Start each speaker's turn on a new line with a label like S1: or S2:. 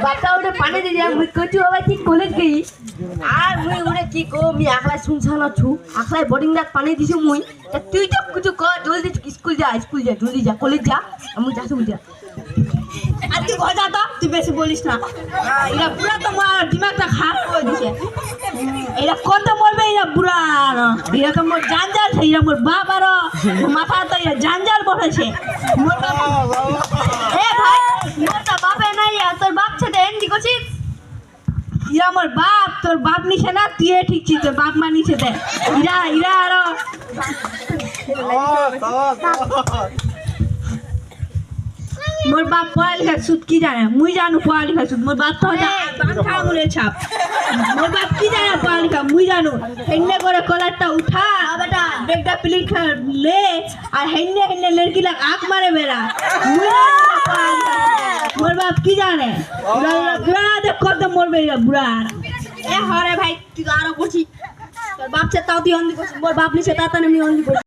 S1: বাপটা ওটা পানি দিয়ে যায় মুই কচু বাবা কি কলেজ গই আর মুই ওরে কি কো মি আকলা শুনছানা ছু আকলাই বোর্ডিং দাত পানি দিছু মুই তা তুই তো কিছু কর জলদি স্কুল যা জলদি যা কলেজ যা আমি যাচ্ছি বুঝা আর তুই ঘর যা তো তুই বেশি বলিস না এরা পুরা তোমার দিমাগটা খারাপ করে দিছে এরা কত বলবে এরা বুড়া এরা তো মোর জানজাল এরা মোর বাপ আর মাথা তো এরা জানজাল বসেছে মোর বাপ এ ভাই মোরটা বাপে নাই আর তোর বাপ ছেড়ে এন্ডি করছিস ইরা মোর বাপ তোর বাপ নিছে না তুই ঠিক ছিস তোর বাপ মানিছে দে ইরা আর মোর বাপ পড়ালেখা সুদ কি জানে মুই জানো পড়ালেখা সুদ মোর বাপ তো পাংখা আঙুলের ছাপ মোর বাপ কি জানে পড়ালেখা মুই জানো হেন্নে করে কলারটা উঠা বেটা বেগটা প্লিট লে আর হেন্নে লড়কি লাগ আঁক মারে বেড়া মুই মোর বাপ কি জানে বুড়া দেখ কত মরবে বুড়া এ হরে ভাই তুই আরো বলছি তোর বাপ সে তাও তুই অন্দি করছিস মোর বাপ নিছে তা আমি অন্দি করছি